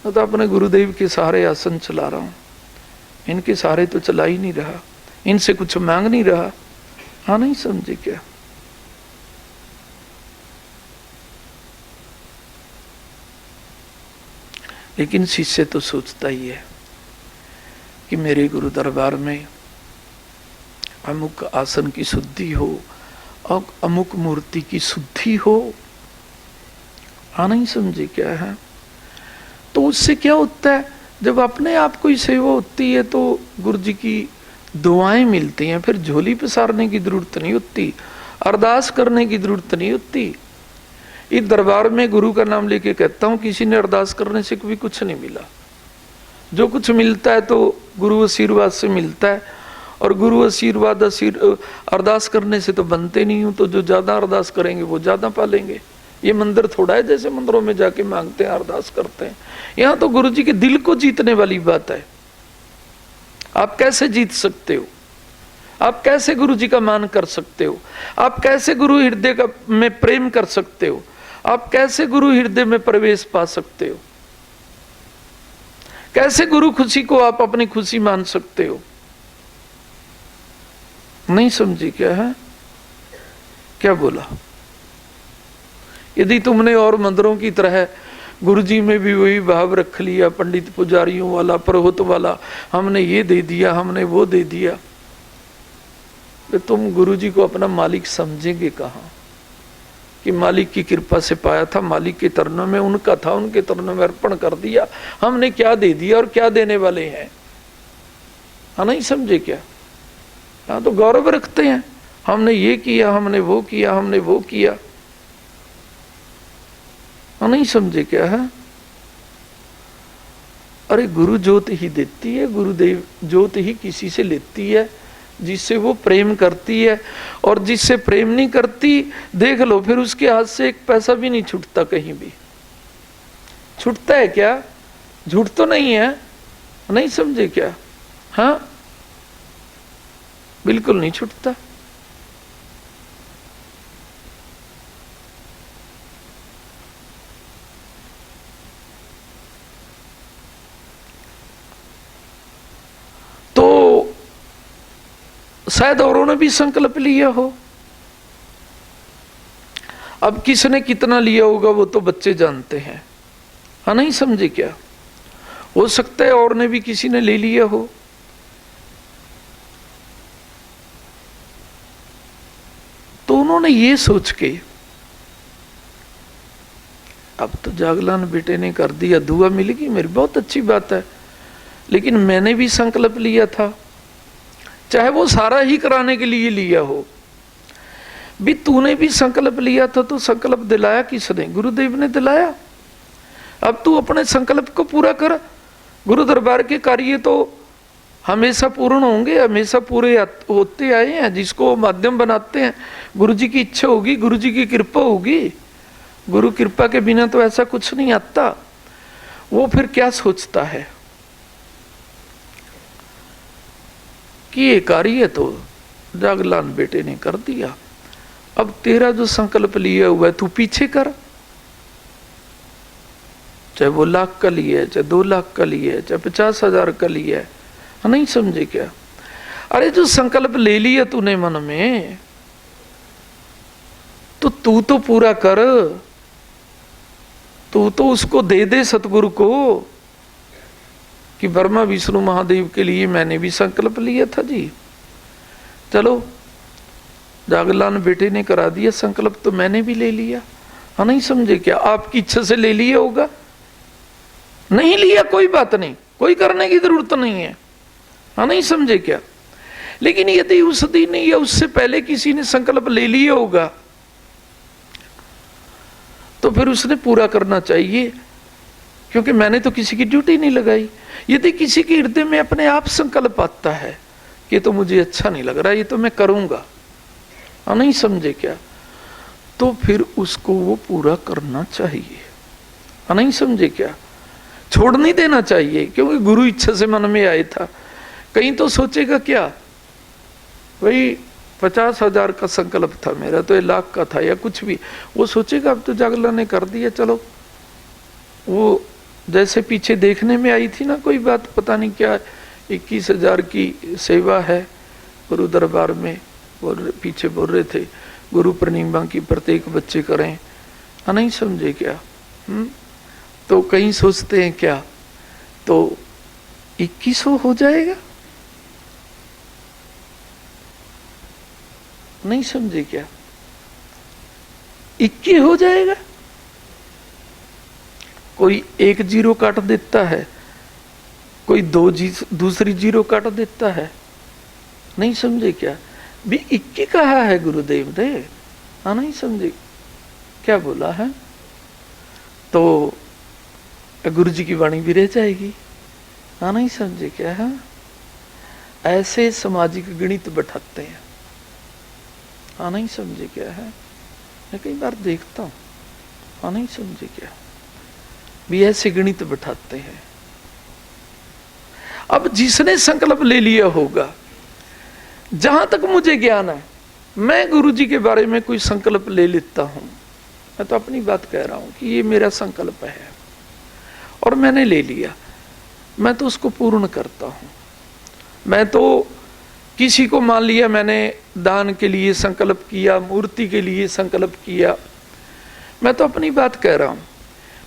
मैं तो अपने गुरुदेव के सहारे आसन चला रहा हूँ, इनके सहारे तो चला ही नहीं रहा, इनसे कुछ मांग नहीं रहा। हाँ नहीं समझे क्या? लेकिन शिष्य तो सोचता ही है कि मेरे गुरु दरबार में अमुक आसन की शुद्धि हो और अमुक मूर्ति की शुद्धि हो। हाँ नहीं समझे क्या है? तो उससे क्या होता है, जब अपने आप को ही सेवा होती है तो गुरु जी की दुआएं मिलती हैं, फिर झोली पसारने की जरूरत नहीं होती, अरदास करने की जरूरत नहीं होती। इस दरबार में गुरु का नाम लेके कहता हूं, किसी ने अरदास करने से कभी कुछ नहीं मिला। जो कुछ मिलता है तो गुरु आशीर्वाद से मिलता है, और गुरु आशीर्वाद अरदास करने से तो बनते नहीं हूं, तो जो ज्यादा अरदास करेंगे वो ज्यादा पालेंगे। ये मंदिर थोड़ा है जैसे मंदिरों में जाके मांगते हैं, अरदास करते हैं। यहां तो गुरु जी के दिल को जीतने वाली बात है। आप कैसे जीत सकते हो? आप कैसे गुरु जी का मान कर सकते हो? आप कैसे गुरु हृदय का में प्रेम कर सकते हो? आप कैसे गुरु हृदय में प्रवेश पा सकते हो? कैसे गुरु खुशी को आप अपनी खुशी मान सकते हो? नहीं समझी क्या है? क्या बोला? यदि तुमने और मंदिरों की तरह गुरु जी में भी वही भाव रख लिया, पंडित पुजारियों वाला, पुरोहित वाला, हमने ये दे दिया, हमने वो दे दिया, तो तुम गुरु जी को अपना मालिक समझेंगे कहां? कि मालिक की कृपा से पाया था, मालिक के चरणों में उनका था, उनके चरणों में अर्पण कर दिया, हमने क्या दे दिया और क्या देने वाले हैं? हाँ नहीं समझे क्या? हाँ तो गौरव रखते हैं, हमने ये किया, हमने वो किया, हमने वो किया। हाँ नहीं समझे क्या है? अरे गुरु ज्योत ही देती है, गुरुदेव ज्योत ही किसी से लेती है जिससे वो प्रेम करती है, और जिससे प्रेम नहीं करती देख लो फिर उसके हाथ से एक पैसा भी नहीं छूटता। कहीं भी छूटता है क्या? झूठ तो नहीं है। नहीं समझे क्या? हाँ बिल्कुल नहीं छूटता। तो शायद औरों ने भी संकल्प लिया हो। अब किसने कितना लिया होगा वो तो बच्चे जानते हैं। हाँ नहीं समझे क्या? हो सकता है और ने भी किसी ने ले लिया हो। तो उन्होंने ये सोच के, अब तो जागलान बेटे ने कर दिया, दुआ मिलेगी मेरी, बहुत अच्छी बात है, लेकिन मैंने भी संकल्प लिया था, चाहे वो सारा ही कराने के लिए लिया हो भी। तूने भी संकल्प लिया था तो संकल्प दिलाया किसने? गुरुदेव ने दिलाया। अब तू अपने संकल्प को पूरा कर। गुरु दरबार के कार्य तो हमेशा पूर्ण होंगे, हमेशा पूरे होते आए हैं। जिसको माध्यम बनाते हैं गुरु जी की इच्छा होगी, गुरु जी की कृपा होगी। गुरु कृपा के बिना तो ऐसा कुछ नहीं आता। वो फिर क्या सोचता है कि ये कार्य तो जागलान बेटे ने कर दिया, अब तेरा जो संकल्प लिया हुआ है तू पीछे कर। चाहे वो लाख का लिया है, चाहे 2 लाख का लिया है, चाहे 50,000 का लिया है। नहीं समझे क्या? अरे जो संकल्प ले लिया तूने मन में, तो तू तो पूरा कर। तू तो उसको दे दे सतगुरु को कि ब्रह्मा विष्णु महादेव के लिए मैंने भी संकल्प लिया था जी। चलो जागलान बेटे ने करा दिया संकल्प, तो मैंने भी ले लिया। हाँ नहीं समझे क्या? आपकी इच्छा से ले लिया होगा, नहीं लिया कोई बात नहीं, कोई करने की जरूरत नहीं है। हाँ नहीं समझे क्या? लेकिन यदि उस दिन या उससे पहले किसी ने संकल्प ले लिया होगा तो फिर उसने पूरा करना चाहिए, क्योंकि मैंने तो किसी की ड्यूटी नहीं लगाई। यदि किसी के हृदय में अपने आप संकल्प आता है कि तो मुझे अच्छा नहीं लग रहा, ये तो मैं करूंगा, हाँ नहीं समझे क्या, तो फिर उसको वो पूरा करना चाहिए। हाँ नहीं समझे क्या? छोड़ नहीं देना चाहिए, क्योंकि गुरु इच्छा से मन में आया था। कहीं तो सोचेगा क्या, वही 50,000 का संकल्प था मेरा, तो 1 लाख का था या कुछ भी, वो सोचेगा अब तो जागला ने कर दिया, चलो वो जैसे पीछे देखने में आई थी ना कोई बात, पता नहीं क्या 21,000 की सेवा है गुरु दरबार में, और पीछे बोल रहे थे गुरु पूर्णिमा की प्रत्येक बच्चे करें, नहीं समझे क्या? तो कहीं सोचते हैं क्या तो 2100 हो जाएगा, नहीं समझे क्या? 21 हो जाएगा। कोई एक जीरो काट देता है, कोई दूसरी जीरो काट देता है, नहीं समझे क्या? भी 21 कहा है गुरुदेव ने, नहीं समझे क्या बोला है? तो गुरु जी की वाणी भी रह जाएगी, नहीं समझे क्या है? ऐसे सामाजिक गणित बैठाते हैं, नहीं समझे क्या है? मैं कई बार देखता हूं, नहीं समझे क्या? भी ऐसे गणित बैठाते हैं। अब जिसने संकल्प ले लिया होगा, जहां तक मुझे ज्ञान है, मैं गुरु जी के बारे में कोई संकल्प ले लेता हूं, मैं तो अपनी बात कह रहा हूं कि ये मेरा संकल्प है और मैंने ले लिया, मैं तो उसको पूर्ण करता हूं। मैं तो किसी को मान लिया मैंने दान के लिए संकल्प किया, मूर्ति के लिए संकल्प किया, मैं तो अपनी बात कह रहा हूं।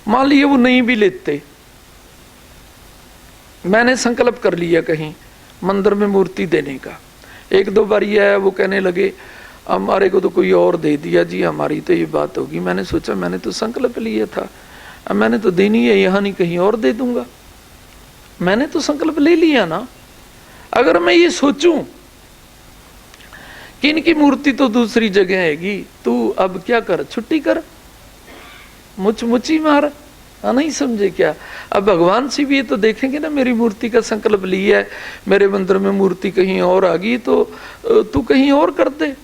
मान लिया वो नहीं भी लेते, मैंने संकल्प कर लिया कहीं मंदिर में मूर्ति देने का, एक दो बार ये आया, वो कहने लगे हमारे को तो कोई और दे दिया जी, हमारी तो ये बात होगी। मैंने सोचा मैंने तो संकल्प लिया था, अब मैंने तो देनी है, यहाँ नहीं कहीं और दे दूंगा। मैंने तो संकल्प ले लिया ना। अगर मैं ये सोचूं कि इनकी मूर्ति तो दूसरी जगह हैगी, तू अब क्या कर, छुट्टी कर, मुची मार, नहीं समझे क्या? अब भगवान से भी ये तो देखेंगे ना, मेरी मूर्ति का संकल्प लिया है, मेरे मंदिर में मूर्ति कहीं और आ गई तो तू कहीं और कर दे,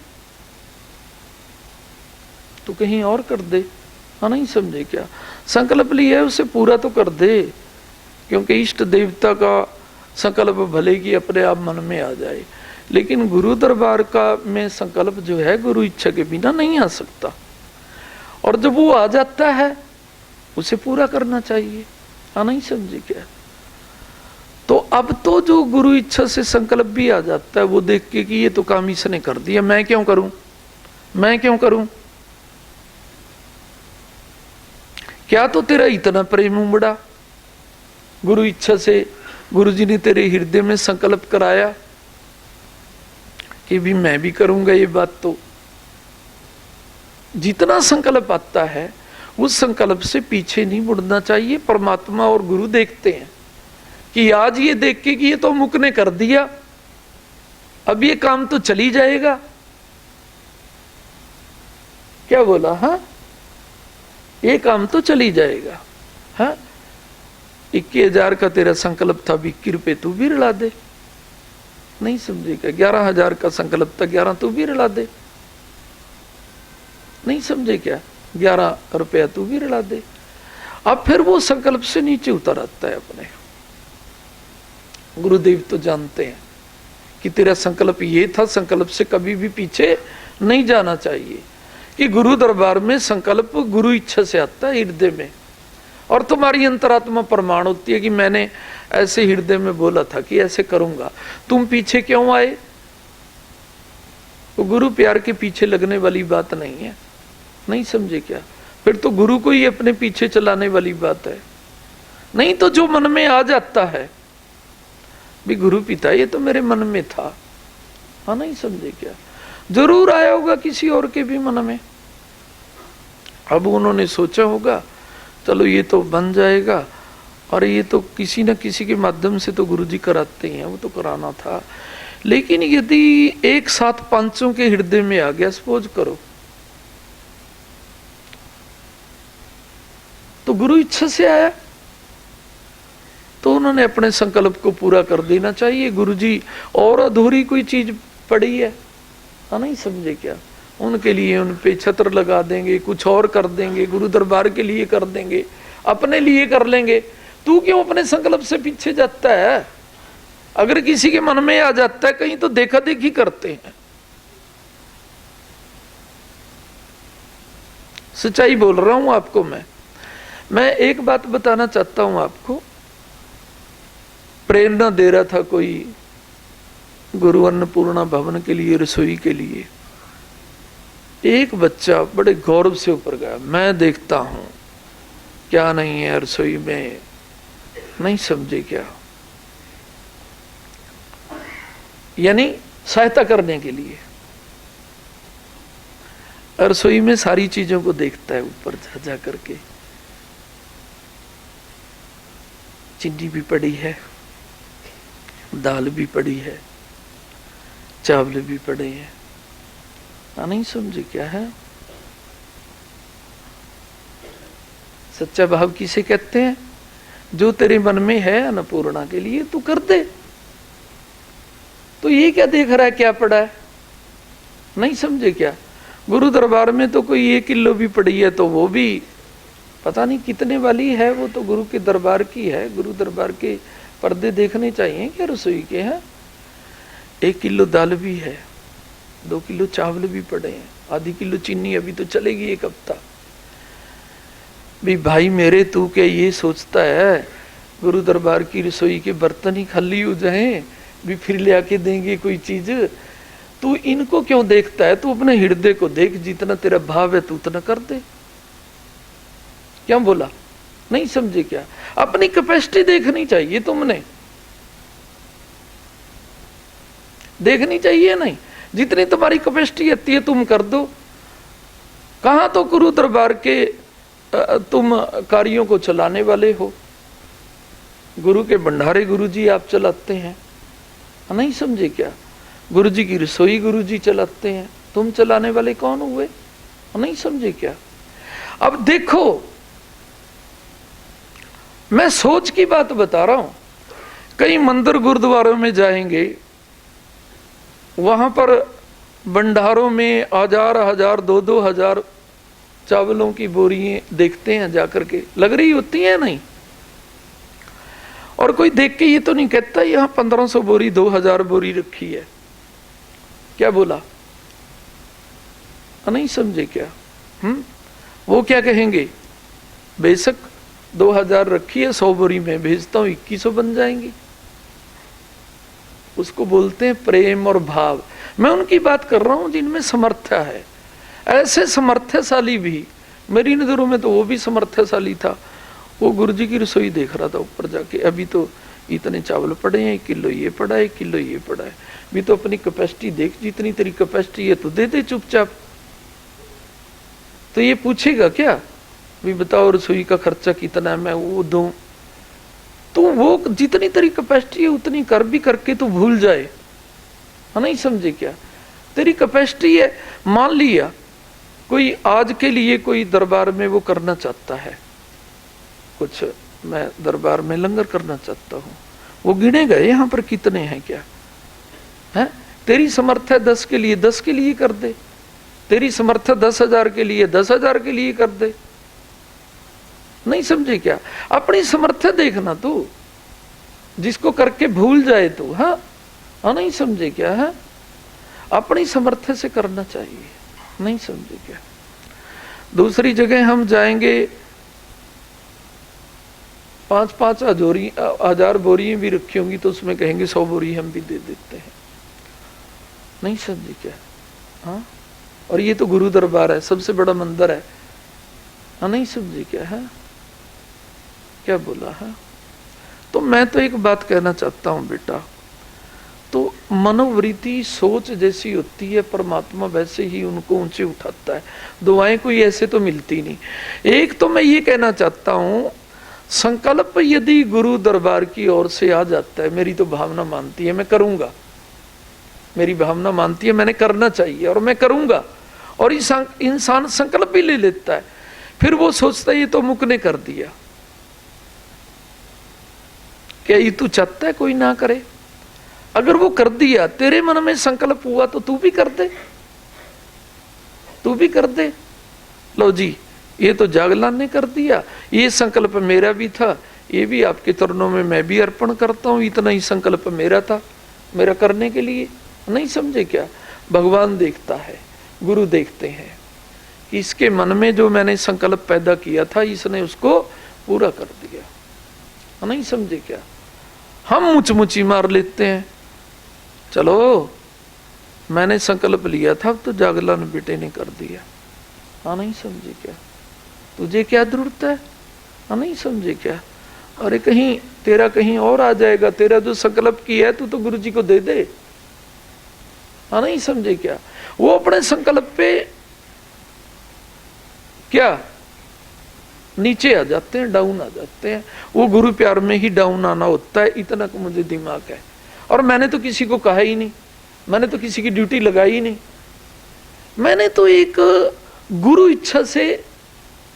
तू कहीं और कर दे, नहीं समझे क्या? संकल्प लिया है उसे पूरा तो कर दे, क्योंकि इष्ट देवता का संकल्प भले कि अपने आप मन में आ जाए, लेकिन गुरु दरबार का में संकल्प जो है गुरु इच्छा के बिना नहीं आ सकता, और जब वो आ जाता है उसे पूरा करना चाहिए, नहीं समझे क्या? तो अब तो जो गुरु इच्छा से संकल्प भी आ जाता है, वो देख के कि ये तो काम इसने कर दिया, मैं क्यों करूं, मैं क्यों करूं? क्या तो तेरा इतना प्रेम उमड़ा गुरु इच्छा से, गुरु जी ने तेरे हृदय में संकल्प कराया कि भी मैं भी करूंगा ये बात, तो जितना संकल्प आता है उस संकल्प से पीछे नहीं मुड़ना चाहिए। परमात्मा और गुरु देखते हैं कि आज ये देख के कि ये तो मुख ने कर दिया, अब ये काम तो चली जाएगा, क्या बोला? हाँ, ये काम तो चली जाएगा। हाँ, 21,000 का तेरा संकल्प था, 21 रुपये तू भी रला दे, नहीं समझेगा? 11,000 का संकल्प था, 11 तू भी रला दे, नहीं समझे क्या? 11 रुपया तू भी रला दे। अब फिर वो संकल्प से नीचे उतर आता है अपने। गुरुदेव तो जानते हैं कि तेरा संकल्प ये था, संकल्प से कभी भी पीछे नहीं जाना चाहिए, कि गुरु दरबार में संकल्प गुरु इच्छा से आता है हृदय में, और तुम्हारी अंतरात्मा प्रमाण होती है कि मैंने ऐसे हृदय में बोला था कि ऐसे करूंगा, तुम पीछे क्यों आए? वो गुरु प्यार के पीछे लगने वाली बात नहीं है, नहीं समझे क्या? फिर तो गुरु को ही अपने पीछे चलाने वाली बात है। नहीं तो जो मन में आ जाता है भी गुरु पिता ये तो मेरे मन में था, नहीं समझे क्या? जरूर आया होगा किसी और के भी मन में, अब उन्होंने सोचा होगा चलो ये तो बन जाएगा, और ये तो किसी न किसी के माध्यम से तो गुरु जी कराते हैं, वो तो कराना था। लेकिन यदि एक साथ पांचों के हृदय में आ गया, सपोज करो, तो गुरु इच्छा से आया तो उन्होंने अपने संकल्प को पूरा कर देना चाहिए। गुरु जी और अधूरी कोई चीज पड़ी है, नहीं समझे क्या? उनके लिए उन पे छत्र लगा देंगे, कुछ और कर देंगे, गुरु दरबार के लिए कर देंगे, अपने लिए कर लेंगे। तू क्यों अपने संकल्प से पीछे जाता है? अगर किसी के मन में आ जाता है कहीं, तो देखा देखी करते हैं। सच्चाई बोल रहा हूं आपको मैं एक बात बताना चाहता हूं आपको, प्रेरणा दे रहा था कोई गुरु अन्नपूर्णा भवन के लिए, रसोई के लिए। एक बच्चा बड़े गौरव से ऊपर गया, मैं देखता हूं क्या नहीं है रसोई में, नहीं समझे क्या, यानी सहायता करने के लिए रसोई में सारी चीजों को देखता है ऊपर जा जा करके। चीनी भी पड़ी है, दाल भी पड़ी है, चावल भी पड़े हैं, नहीं समझे क्या है। सच्चा भाव किसे कहते हैं? जो तेरे मन में है अन्नपूर्णा के लिए तू कर दे। तो ये क्या देख रहा है क्या पड़ा है, नहीं समझे क्या। गुरु दरबार में तो कोई 1 किलो भी पड़ी है तो वो भी पता नहीं कितने वाली है, वो तो गुरु के दरबार की है। गुरु दरबार के पर्दे देखने चाहिए क्या रसोई के हैं। 1 किलो दाल भी है, 2 किलो चावल भी पड़े हैं, आधी किलो चीनी अभी तो चलेगी 1 हफ्ता। भी भाई मेरे, तू क्या ये सोचता है गुरु दरबार की रसोई के बर्तन ही खाली हो जाएं भी फिर ले आके देंगे कोई चीज? तू इनको क्यों देखता है? तू अपने हृदय को देख, जितना तेरा भाव है तू उतना कर दे। क्या बोला, नहीं समझे क्या। अपनी कैपेसिटी देखनी चाहिए, तुमने देखनी चाहिए नहीं। जितनी तुम्हारी कैपेसिटी आती है तुम कर दो। कहां तो गुरु दरबार के तुम कार्यों को चलाने वाले हो। गुरु के भंडारे गुरु जी आप चलाते हैं, नहीं समझे क्या। गुरु जी की रसोई गुरु जी चलाते हैं, तुम चलाने वाले कौन हुए, नहीं समझे क्या। अब देखो, मैं सोच की बात बता रहा हूं। कई मंदिर गुरुद्वारों में जाएंगे, वहां पर भंडारों में 1000 2-2 चावलों की बोरियां देखते हैं जाकर के, लग रही होती है नहीं। और कोई देख के ये तो नहीं कहता यहां 1500 बोरी 2000 बोरी रखी है। क्या बोला, नहीं समझे क्या। वो क्या कहेंगे, बेशक 2000 रखी है, 100 बोरी में भेजता हूं 2100 बन जाएंगी। उसको बोलते हैं प्रेम और भाव। मैं उनकी बात कर रहा हूं जिनमें समर्थ्य है। ऐसे समर्थ्यशाली भी, मेरी नजरों में तो वो भी समर्थ्यशाली था। वो गुरुजी की रसोई देख रहा था ऊपर जाके, अभी तो इतने चावल पड़े हैं, 1 किलो ये पड़ा है, 1 किलो ये पड़ा है। भी तो अपनी कैपेसिटी देख, जितनी तेरी कैपेसिटी है तो दे दे चुपचाप। तो ये पूछेगा क्या भी बताओ रसोई का खर्चा कितना है, मैं वो दूं। तो वो जितनी तेरी कैपेसिटी है उतनी कर भी करके तो भूल जाए, नहीं समझे क्या। तेरी कैपेसिटी है, मान लिया कोई आज के लिए कोई दरबार में वो करना चाहता है कुछ, मैं दरबार में लंगर करना चाहता हूं, वो गिनेगा यहां पर कितने हैं क्या है। तेरी समर्थ है 10 के लिए 10 के लिए कर दे, तेरी समर्थ है 10,000 के लिए 10,000 के लिए कर दे, नहीं समझे क्या। अपनी समर्थ देखना तू, जिसको करके भूल जाए तू, हाँ नहीं समझे क्या है। अपनी समर्थ से करना चाहिए, नहीं समझे क्या। दूसरी जगह हम जाएंगे 5-5 हजार बोरियां भी रखी होंगी तो उसमें कहेंगे 100 बोरी हम भी दे देते हैं, नहीं समझे क्या। हाँ, और ये तो गुरु दरबार है, सबसे बड़ा मंदिर है, हाँ नहीं समझे क्या है। क्या बोला है। तो मैं तो एक बात कहना चाहता हूं बेटा, तो मनोवृत्ति सोच जैसी होती है, परमात्मा वैसे ही उनको ऊंचे उठाता है। दुआएं कोई ऐसे तो मिलती नहीं। एक तो मैं ये कहना चाहता हूं, संकल्प यदि गुरु दरबार की ओर से आ जाता है, मेरी तो भावना मानती है मैं करूंगा, मेरी भावना मानती है मैंने करना चाहिए और मैं करूंगा, और इंसान संकल्प भी ले लेता है, फिर वो सोचता है ये तो मुख ने कर दिया। क्या ये तू चाहता है कोई ना करे? अगर वो कर दिया, तेरे मन में संकल्प हुआ तो तू भी कर दे, तू भी कर दे। लो जी, ये तो जागलान ने कर दिया, ये संकल्प मेरा भी था, ये भी आपके चरणों में मैं भी अर्पण करता हूं, इतना ही संकल्प मेरा था, मेरा करने के लिए, नहीं समझे क्या। भगवान देखता है, गुरु देखते हैं कि इसके मन में जो मैंने संकल्प पैदा किया था, इसने उसको पूरा कर दिया। नहीं समझे क्या? हम मुचमुची मार लेते हैं, चलो मैंने संकल्प लिया था, अब तो जागलन बेटे ने कर दिया। हाँ नहीं समझे क्या? तुझे क्या जरूरत है? हाँ नहीं समझे क्या? अरे कहीं तेरा कहीं और आ जाएगा, तेरा जो संकल्प किया है तू तो गुरु जी को दे दे। हाँ नहीं समझे क्या? वो अपने संकल्प पे क्या नीचे आ जाते हैं, डाउन आ जाते हैं। वो गुरु प्यार में ही डाउन आना होता है, इतना को मुझे दिमाग है। और मैंने तो किसी को कहा ही नहीं, मैंने तो किसी की ड्यूटी लगाई ही नहीं। मैंने तो एक गुरु इच्छा से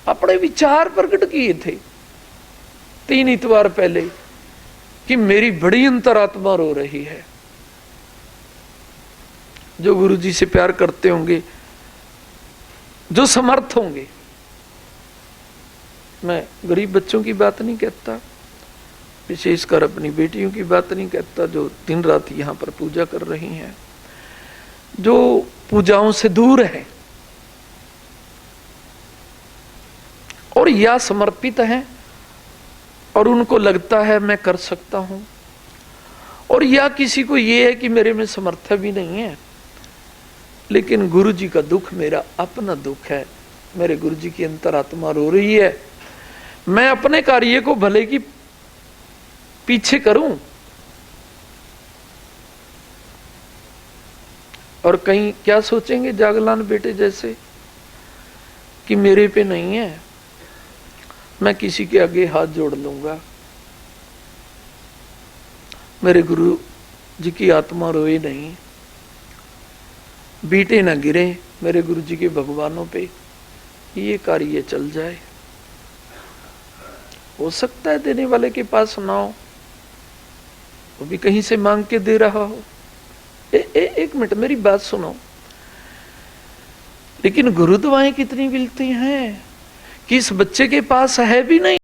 अपने विचार प्रकट किए थे 3 इतवार पहले कि मेरी बड़ी अंतरात्मा रो रही है। जो गुरु जी से प्यार करते होंगे, जो समर्थ होंगे, मैं गरीब बच्चों की बात नहीं कहता, विशेषकर अपनी बेटियों की बात नहीं कहता, जो दिन रात यहां पर पूजा कर रही हैं, जो पूजाओं से दूर है और या समर्पित हैं और उनको लगता है मैं कर सकता हूं, और या किसी को यह है कि मेरे में समर्थ भी नहीं है, लेकिन गुरु जी का दुख मेरा अपना दुख है, मेरे गुरु जी की अंतरात्मा रो रही है, मैं अपने कार्य को भले की पीछे करूं और कहीं क्या सोचेंगे जागलान बेटे जैसे कि मेरे पे नहीं है, मैं किसी के आगे हाथ जोड़ लूंगा। मेरे गुरु जी की आत्मा रोए नहीं, बीटे ना गिरे मेरे गुरु जी के भगवानों पे, ये कार्य चल जाए। हो सकता है देने वाले के पास ना हो, वो भी कहीं से मांग के दे रहा हो। एक मिनट मेरी बात सुनो, लेकिन गुरु दुआएं कितनी मिलती हैं कि इस बच्चे के पास है भी नहीं।